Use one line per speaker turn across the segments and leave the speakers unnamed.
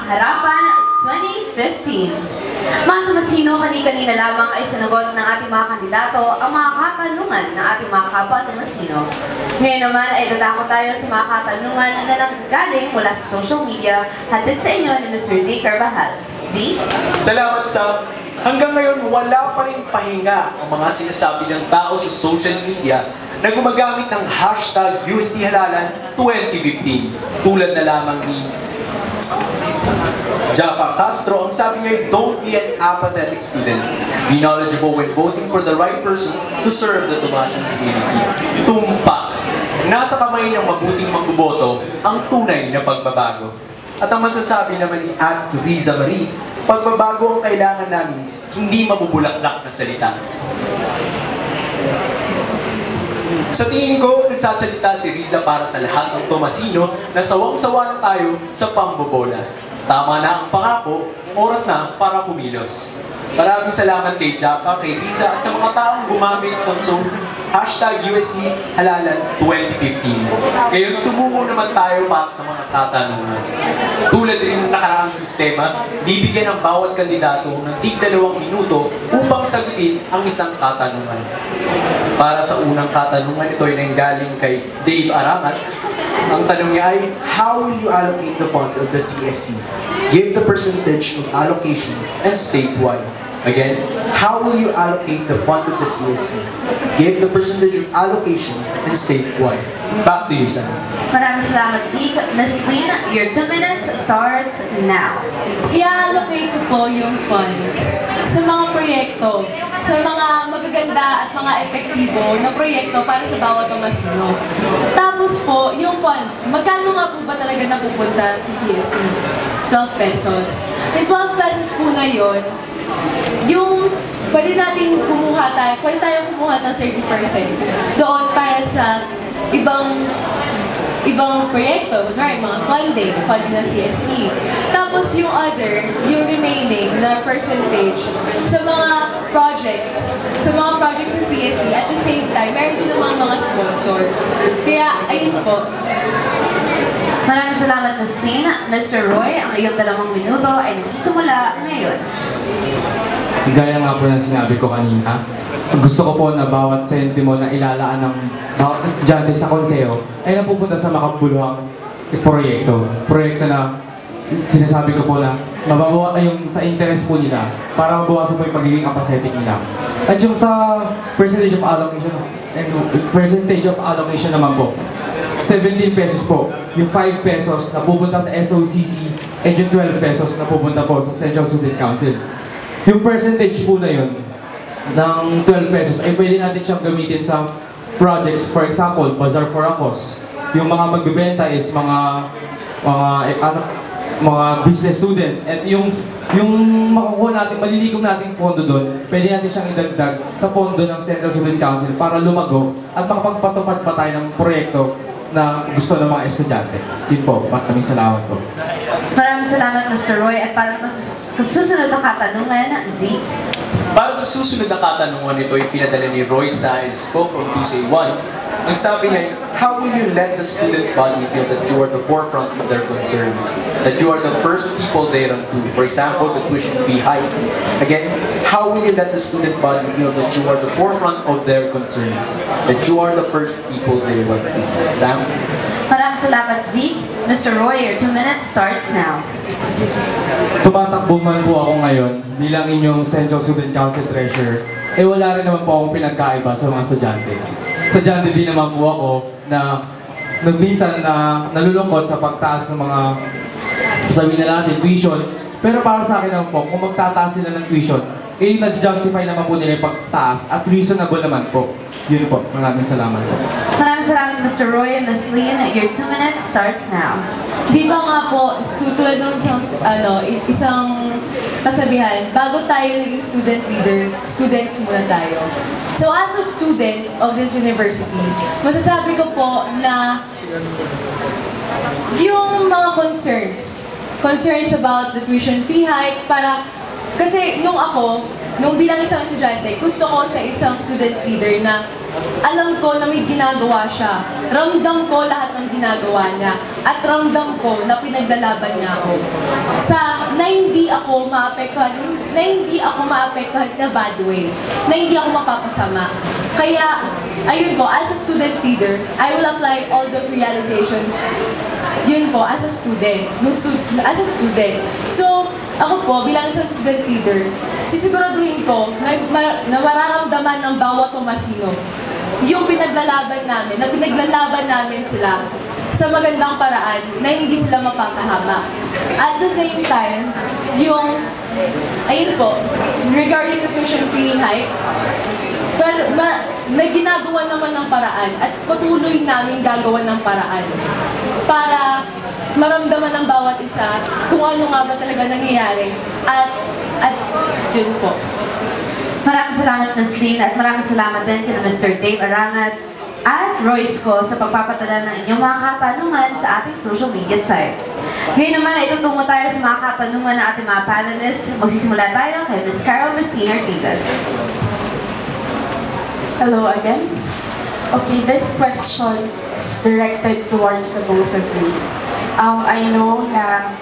Harapan 2015. Mga Tomasino, kani-kanina lamang ay sinagot ng ating mga kandidato ang mga katanungan ng ating mga kapwa Tomasino. Ngayon naman ay dadako tayo sa mga katanungan na nanggagaling mula sa social media, hatid sa inyo ni Mr. Z. Carvajal. Z?
Salamat, Sam. Hanggang ngayon, wala pa rin pahinga ang mga sinasabi ng tao sa social media na gumagamit ng hashtag UST Halalan 2015. Tulad na lamang ni Japa Castro, ang sabi niya, don't be an apathetic student. Be knowledgeable when voting for the right person to serve the Tomasian community. Tumpak! Nasa kamay ng mabuting magboboto ang tunay na pagbabago. At ang masasabi naman ni Riza Marie, pagbabago ang kailangan namin, hindi mabubulaklak na salita. Sa tingin ko, nagsasalita si Riza para sa lahat ng Tomasino na sawang-sawa na tayo sa pambobola. Tama na ang pangako, oras na para kumilos. Maraming salamat kay Japa, kay Riza at sa mga taong gumamit ng hashtag UST Halalan 2015. Ngayon, tumungo naman tayo para sa mga katanungan. Tulad rin ng nakaraang sistema, bibigyan ng bawat kandidato ng tig-2 minuto upang sagutin ang isang katanungan. Para sa unang katanungan, ito ay nanggaling kay Dave Aramat. Ang tanong niya ay, how will you allocate the fund of the CSC? Give the percentage of allocation and state why. Again, how will you allocate the fund of the CSC? Give the percentage of allocation and state why. Back to you, Sam.
Maraming salamat, Zeke. Ms. Lynn, your 2 minutes starts now.
I-allocate ko po yung funds sa mga proyekto, sa mga magaganda at mga epektibo na proyekto para sa bawat Tomasino. Tapos po, yung funds, magkano nga po ba talaga napupunta sa CSC? 12 pesos. Yung 12 pesos po na yun, yung pwede natin pwede tayong kumuha ng 30% doon para sa ibang proyekto, right? Mga funding ng CSC. Tapos yung yung remaining na percentage sa mga projects ng CSC. At the same time, meron din naman mga sponsors. Kaya, ayun po.
Maraming salamat, Ms. Lynn. Mr. Roy, ang iyong 2 minuto ay nagsisimula ngayon.
Gaya nga po ng sinabi ko kanina, gusto ko po na bawat sentimo na ilalaan ng bawat estudyante sa konseyo ay napupunta sa makabuluhang proyekto. Proyekto na sinasabi ko po na mababawa yung sa interest po nila para mabawasan po yung pagiging apathetic nila. At yung sa percentage of allocation naman po, 17 pesos po. Yung 5 pesos na pupunta sa SOCC and yung 12 pesos na pupunta po sa Central Student Council. Yung percentage po na yun, ng 12 pesos, ay pwede natin siyang gamitin sa projects. For example, Bazaar for a Cause. Yung mga magbibenta is mga business students. At yung makukuha natin, malilikom natin pondo doon, pwede natin siyang idagdag sa pondo ng Central Student Council para lumago at makapagpatupad pa tayo ng proyekto na gusto ng mga estudyante. Yun po, maraming salamat po.
Maraming salamat, Mr. Roy. At para sa susunod na katanungan, Z.
Para sa susunod na katanungan, ito ay pinadala ni Roy Saez from 2C1. Ang sabi niya, how will you let the student body feel that you are the forefront of their concerns? That you are the first people they run to? For example, the tuition fee hike. Again, how will you let the student body feel that you are the forefront of their concerns? That you are the first people they run to? Sam?
Maraming salamat, Z. Mr. Roy, your 2 minutes starts now.
Tumatakbo man po ako ngayon bilang inyong Central Student Council Treasurer, wala rin naman po akong pinagkaiba sa mga estudyante. Estudyante din naman po ako na minsan na nalulungkot sa pagtaas ng mga sasabihin na natin, tuition. Pero para sa akin naman po, kung magtataas sila ng tuition, na-justify naman po nila yung pagtaas at reasonable naman po. Yun po. Maraming salamat po.
Maraming salamat, Mr. Roy. And Ms. Lynn, your 2 minutes starts now.
Di ba nga po, tulad ng isang kasabihan, bago tayo naging student leader, students muna tayo. So as a student of this university, masasabi ko po na yung mga concerns about the tuition fee hike, kasi nung ako, nung bilang isang estudyante, gusto ko sa isang student leader na alam ko na may ginagawa siya. Ramdam ko lahat ng ginagawa niya. At ramdam ko na pinaglalaban niya ako. Na hindi ako maapektuhan in a bad way. Na hindi ako mapapasama. Kaya, ayun po, as a student leader, I will apply all those realizations. Yun po, as a student. So, ako po, bilang isang student leader, sisiguraduhin ko na mararamdaman ng bawat Tomasino yung pinaglalaban namin sila sa magandang paraan na hindi sila mapapahama. At the same time, ayun po, regarding the tuition fee hike, na ginagawa naman ng paraan at patuloy namin gagawa ng paraan para maramdaman ng bawat isa kung ano nga ba talaga nangyayari at yun po.
Maraming salamat, Ms. Lynn, at maraming salamat din kina Mr. Dave Arangat at Royce ko sa pagpapadala ng inyong mga katanungan sa ating social media site. Ngayon naman ay tutungo tayo sa mga katanungan ng ating mga panelists. Magsisimula tayo kay Ms. Carol Christina Artigas.
Hello again. Okay, this question is directed towards the both of you. I know na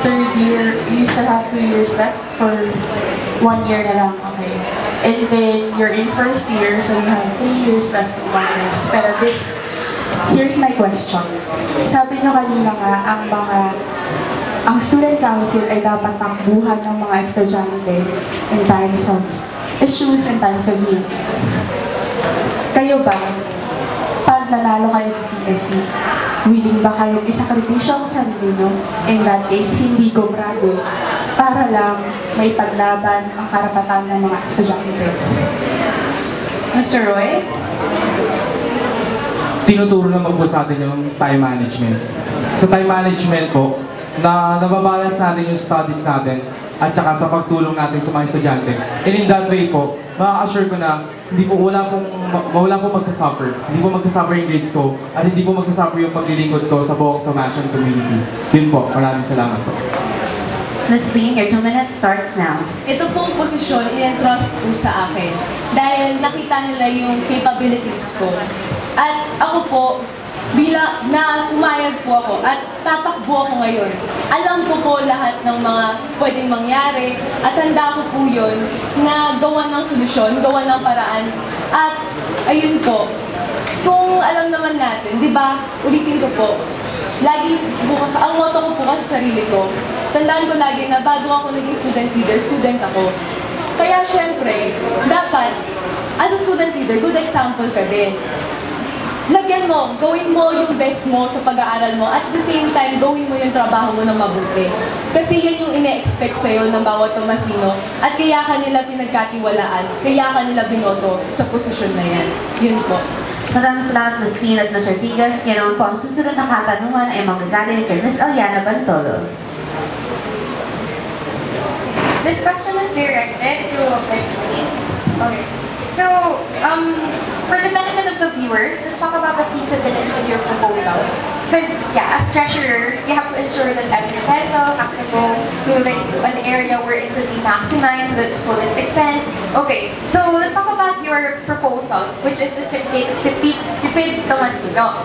third year, you still have 2 years left for 1 year na lang, okay? And then you're in first year, so you have 3 years left in 1 year. Pero here's my question. Sabi nyo kanina nga, ang student council ay dapat takbuhan ng mga estudyante in times of issues, in times of need. Kayo ba, pag nanalo kayo sa CSC, willing ba kayong isakripisyo ang sarili nyo? In that case, hindi gumrado para lang may paglaban ang karapatan ng mga estudyante.
Mr. Roy?
Tinuturo naman po sa atin yung time management. Sa time management po, nababalance natin yung studies natin at saka sa pagtulong natin sa mga estudyante. And in that way po, ma-assure ko na wala pong magsasuffer. Hindi po magsasuffer yung grades ko at hindi po magsasuffer yung paglilingkod ko sa buong Tomasian community. Yun po, maraming salamat po.
Ms. Lynn, your 2 minutes starts now.
Ito pong posisyon, i-entrust po sa akin dahil nakita nila yung capabilities ko. At ako po, bilang na umayag po ako at tatakbo ako ngayon, alam ko po lahat ng mga pwedeng mangyari at handa ko po yun na gawa ng solusyon, gawa ng paraan. At ayun po, kung alam naman natin, di ba, ulitin ko po, lagi, ang motto ko po kasi sa sarili ko, tandaan ko lagi na bago ako naging student leader, student ako. Kaya syempre, dapat, as a student leader, good example ka din. Lagyan mo, gawin mo yung best mo sa pag-aaral mo, at the same time, gawin mo yung trabaho mo ng mabuti. Kasi yan yung ine-expect sa'yo ng bawat Tomasino, at kaya kanila pinagkatiwalaan, kaya kanila binoto sa posisyon na yan. Yun po.
Maraming salamat, Ms. Lynn at Ms. Artigas. Kaya naman po ang susunod na katanungan ay manggagaling kay Ms. Aliana Bantolo.
This question is directed to Ms. Lynn. Okay. So, for the benefit of the viewers, let's talk about the feasibility of your proposal. Because, yeah, as treasurer, you have to ensure that every peso has to go to an area where it could be maximized to its fullest extent. Okay, so let's talk about your proposal, which is the Tipid Tomasino.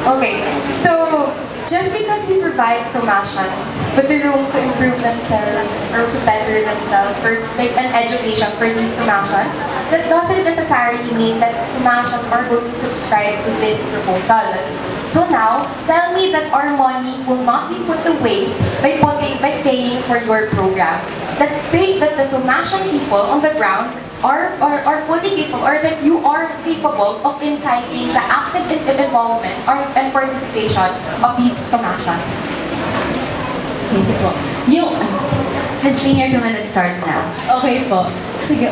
Okay, so just because you provide Tomasians with the room to improve themselves or to better themselves or like an education for these Tomasians, that doesn't necessarily mean that Tomasians are going to subscribe to this proposal. So now, tell me that our money will not be put to waste by paying for your program. That the Tomasian people on the ground are fully capable, or that you are capable of inciting the active involvement and participation of these Tomasians.
Thank you po.
Ms. Lynn, your 2 minutes starts now.
Okay po. Sige,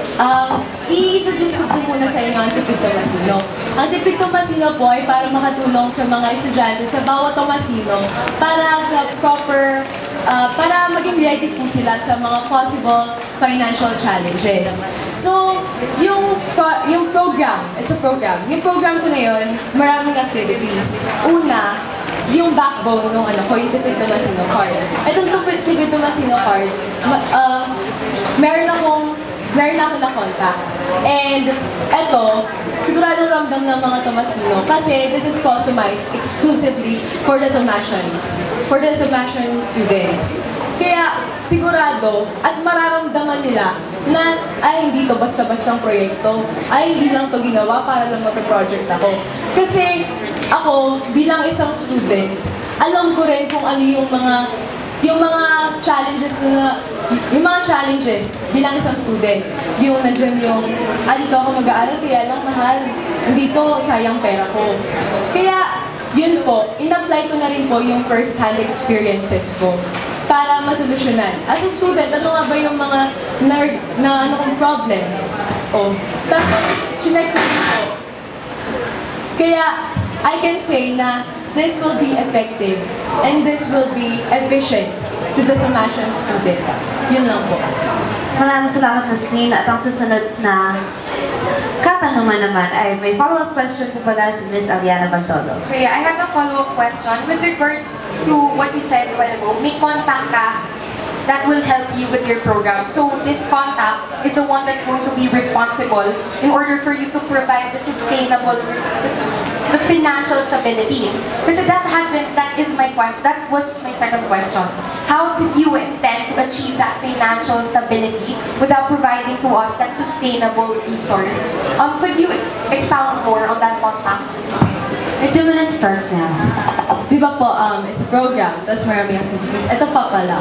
i-introduce ko po muna sa inyo ang Tipid Tomasino. Ang Tipid Tomasino po ay para makatulong sa mga estudyante sa bawat Tomasino para sa proper, para maging ready po sila sa mga possible financial challenges. So, yung program, it's a program. Yung program ko na yun, maraming activities. Una, yung backbone nung yung Tipid Tomasino card. Itong Tipid Tomasino card, meron akong meron ako na contact. And eto, siguradong ramdam ng mga Tomasino kasi this is customized exclusively for the Tomasians, for the Tomasian students. Kaya sigurado at mararamdaman nila na ay hindi to basta-bastang proyekto, ay hindi lang to ginawa para lang mag-project ako. Kasi ako bilang isang student, alam ko rin kung ano yung mga challenges bilang isang student. Yung nandiyan yung, dito ako mag-aaral, kaya lang mahal. Dito, sayang pera ko. Kaya, yun po, in-apply ko na rin po yung first-hand experiences ko para masolusyonan. As a student, ano nga ba yung mga problems? Tapos, chinek ko rin po. Kaya, I can say na this will be effective and this will be efficient to the Tomasian students. Yun lang po.
Maraming salamat, Ms. Lynn. At ang susunod na katanungan naman ay may follow-up question po pala si Ms. Aliana Bantolo.
Okay, I have a follow-up question. With regards to what you said a while ago, may contact ka that will help you with your program. So this contact is the one that's going to be responsible in order for you to provide the sustainable, the financial stability. Kasi that was my second question. How did you intend to achieve that financial stability without providing to us that sustainable resource? Could you expound more on that contact that you said?
Your 2 minutes starts now.
Di ba po, it's a program, tapos maraming activities. Ito pa pala.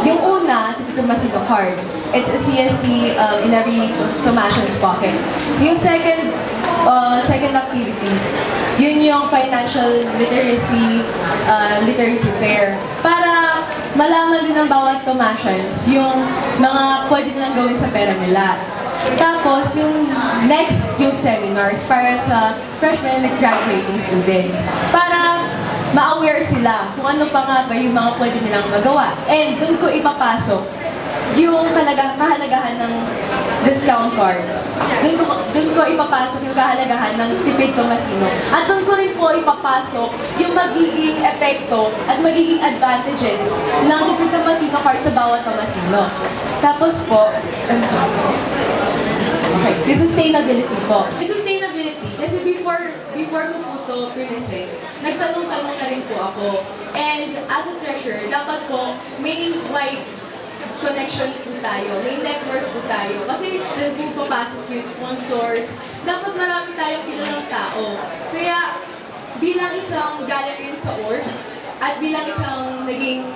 Yung una, typical Masino card. It's a CSC in every Tomasian's pocket. Yung second activity, yun yung financial literacy fair. Para malaman din ng bawat Tomasians yung mga pwede nilang gawin sa pera nila. Tapos, yung next, yung seminars para sa freshmen and graduating students. Para ma-aware sila kung ano pa nga ba yung mga pwede nilang magawa. And doon ko ipapasok yung kahalagahan ng discount cards. Doon ko ipapasok yung kahalagahan ng tipid Tomasino. At doon ko rin po ipapasok yung magiging epekto at magiging advantages ng tipid Tomasino card sa bawat Tomasino. Tapos po, okay, yung sustainability po. Yung sustainability, kasi before ko po ito present, nagtanong-tanong na rin po ako. And as a treasurer, dapat po may wide connections po tayo, may network po tayo. Kasi dyan po papasok yung sponsors. Dapat marami tayong kilalang tao. Kaya bilang isang galing rin sa org, at bilang isang naging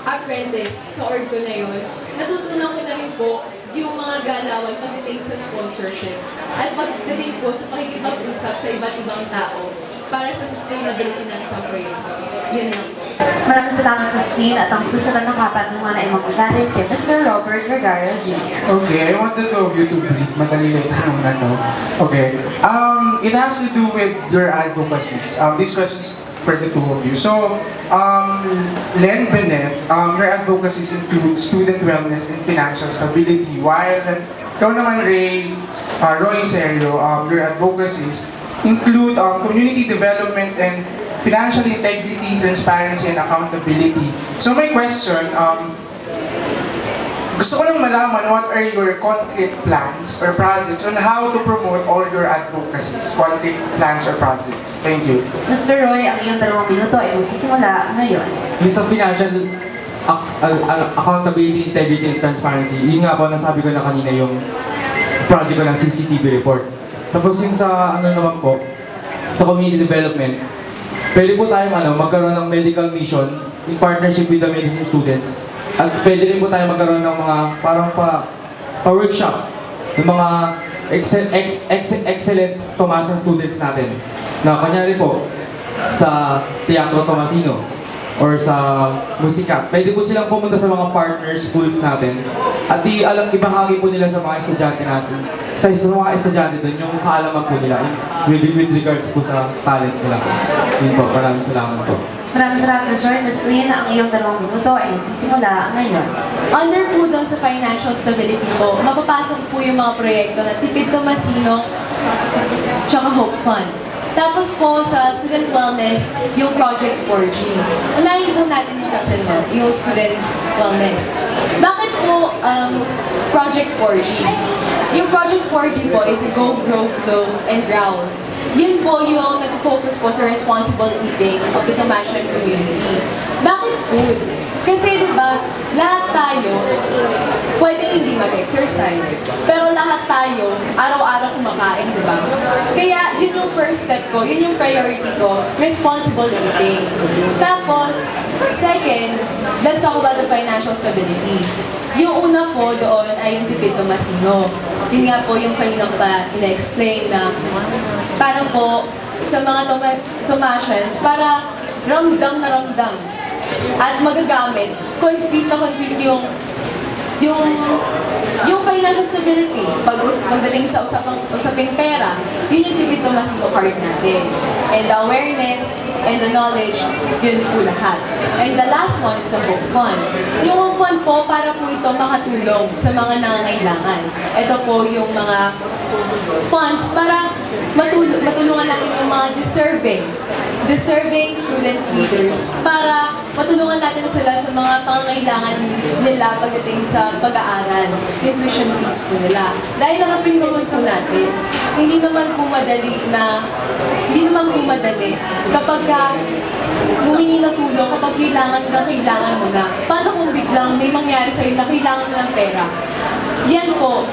apprentice sa org ko na yun, natutunan ko na rin po yung mga galawan pagdating sa sponsorship at pagdating po sa pakikipag-usap sa iba't ibang tao para sa sustainability ng isang proyekto. Yun lang po.
Maraming salamat, Ms. Lynn. At ang susunod na katanungan ay magagaling kay Mr. Robert Regario Jr.
Okay, I wanted two of you to breathe. Madali lang tanong na to. Okay. It has to do with your advocacies. This question is for the two of you. So, Len Benet, your advocacies include student wellness and financial stability. While ikaw naman, Roy Serio, your advocacies include community development and financial integrity, transparency, and accountability. So my question, gusto ko lang malaman what are your concrete plans or projects on how to promote all your advocacies, concrete plans or projects. Thank you.
Mr. Roy, ang iyong 2 minuto ay magsisimula ngayon.
Yung sa financial accountability, integrity, and transparency, yun nga po, nasabi ko na kanina yung project ko ng CCTV report. Tapos yung sa naman po, sa community development, pwede po tayong magkaroon ng medical mission in partnership with the medicine students. At pwede rin po tayo magkaroon ng mga parang pa-workshop ng mga excellent Tomasian students natin. Na kanyari po, sa Teatro Tomasino or sa musika, pwede po silang pumunta sa mga partner schools natin at ibahagi po nila sa mga estudyante natin. Sa mga estudyante doon, yung kaalaman po nila with regards po sa talent nila. Yun po, maraming salamat po.
Maraming salamat, Mr. Ms. Lynn. Ang iyong 2 minuto ay magsisimula ngayon.
Under po doon sa financial stability po, mapapasok po yung mga proyekto na Tipid Tomasino tsaka Hope Fund. Tapos po sa student wellness, yung Project 4G. Unahin po natin yung student wellness. Bakit po Project 4G. Yung Project 4G po is Go, Grow, Glow, and Growl. Yun po yung nag-focus po sa responsible eating of the Tomashan community. Bakit food? Kasi diba, lahat tayo pwede hindi mag-exercise. Pero lahat tayo, araw-araw kumakain, diba? Kaya yun yung first step ko, yun yung priority ko, responsible eating. Tapos, second, let's talk about the financial stability. Yung una po doon ay yung tipid Tomasino. Yun nga po yung kanina pa ina-explain na parang po sa mga Tomasians, para ramdam na ramdam at magagamit, concrete na concrete yung financial stability. Pagdating sa usaping pera, yun yung tipid Tomasino card natin. And the awareness and the knowledge, yun po lahat. And the last one is the home fund. Yung home fund po, para po ito makatulong sa mga nangangailangan. Ito po yung mga funds para matulungan natin yung mga deserving student leaders para matulungan natin sila sa mga pangangailangan nila pagdating sa pag-aaral, yung tuition fees po nila. Dahil harapin naman po natin, hindi naman po madali kapag humingi ng tulong, kapag kailangan mo na. Paano kung biglang may mangyari sa'yo na kailangan mo ng pera? Yan po,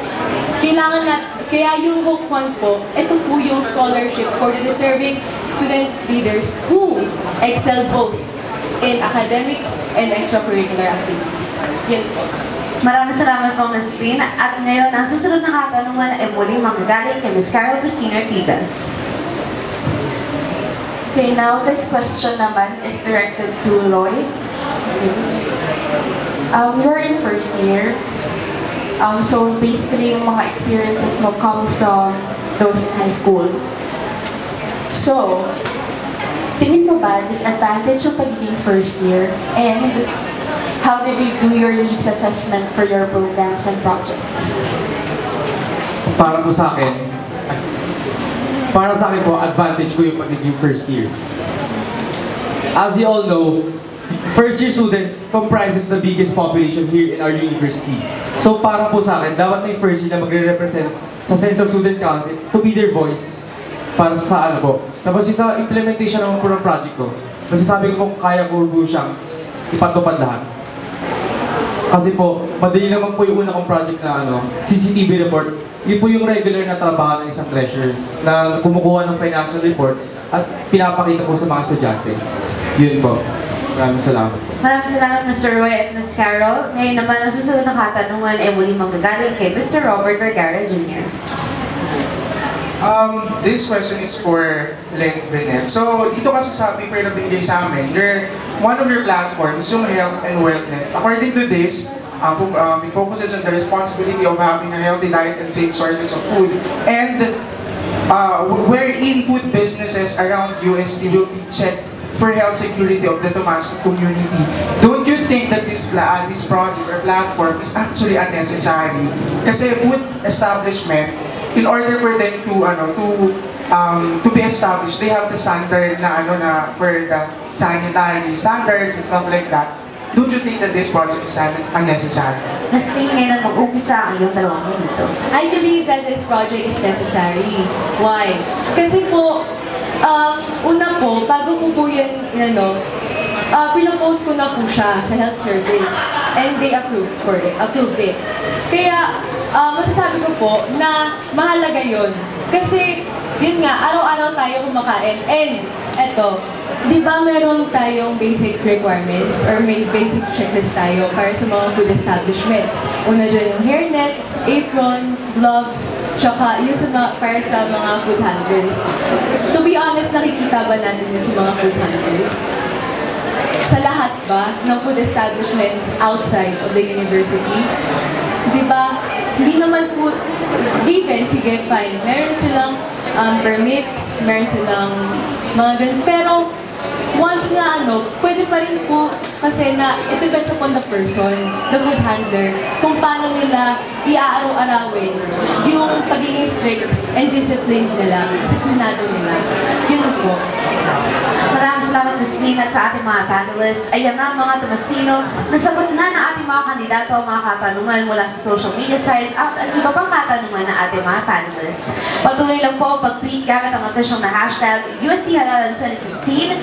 kaya yung Hope Fund po, ito po yung scholarship for the deserving student leaders who excel both in academics and extracurricular activities. Yan po.
Maraming salamat po, Ms. Pin. At ngayon, ang susunod na katanungan ay muling manggagaling kay Ms. Carol Cristina Tigas.
Okay, now this question naman is directed to Roy. Okay. You're in first year. So basically, yung mga experiences mo come from those in high school. So, tingin mo ba disadvantage yung pagiging first year? And how did you do your needs assessment for your programs and projects?
Para sa akin po, advantage ko yung pagiging first year. As you all know, first year students comprises the biggest population here in our university. So para po sa akin, dapat may first year na magre-represent sa Central Student Council to be their voice para sa ano po. Tapos yung sa implementation naman po ng project ko, masasabi ko kung kaya ko po siyang ipatupad lahat. Kasi po, madali naman po yung una kong project na CCTV report. Yun po yung regular na trabaho ng isang treasurer na kumukuha ng financial reports at pinapakita po sa mga estudyante. Yun po. Maraming salamat po.
Maraming salamat, Mr. Roy at Ms. Carol. Ngayon naman, ang susunod na katanungan ay muling manggagaling kay Mr. Robert Vergara Jr.
This question is for Len Benet. So, dito kasi sa paper na binigay sa amin, one of your platforms, yung Health and Wellness. According to this, it focuses on the responsibility of having a healthy diet and safe sources of food. And wherein food businesses around UST will be checked for health security of the Tomashan community. Don't you think that this project or platform is actually unnecessary? Kasi food establishment, in order for them to be established, they have the standard na for the sanitary standards and stuff like that. Don't you think that this project is unnecessary?
Mas tingin na mag-umpisa ang iyong dalawang minuto.
I believe that this project is necessary. Why? Kasi po, una po, bago ko po yan, pinopost ko na po siya sa health service and they approved it. Kaya, masasabi ko po na mahalaga yun. Kasi, yun nga, araw-araw tayo kumakain. And, eto, di ba meron tayong basic requirements or may basic checklist tayo para sa mga food establishments? Una dyan yung hairnet, apron, gloves, tsaka yung para sa mga food handlers. To be honest, nakikita ba natin yung sa mga food handlers? Sa lahat ba ng food establishments outside of the university? Di ba? Hindi naman po given, sige, fine. Meron silang permits, meron silang mga ganun. Pero, once na pwede pa rin po kasi na it depends upon the person, the food handler, kung paano nila iaaraw-arawin yung pagiging strict and disciplinado nila. Yun po.
Maraming salamat, Ms. at sa ating mga panelists, ayan na mga Tomasino, nasagot na ng ating mga kandidato ang mga katanungan mula sa social media sites at ang iba pang katanungan ng ating mga panelists. Patuloy lang po ang pag-tweet gamit ang official na hashtag UST Halalan 2015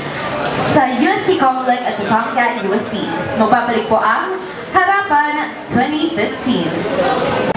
sa UST Comlink at sa Tomcat UST. Magbabalik po ang Harapan 2015.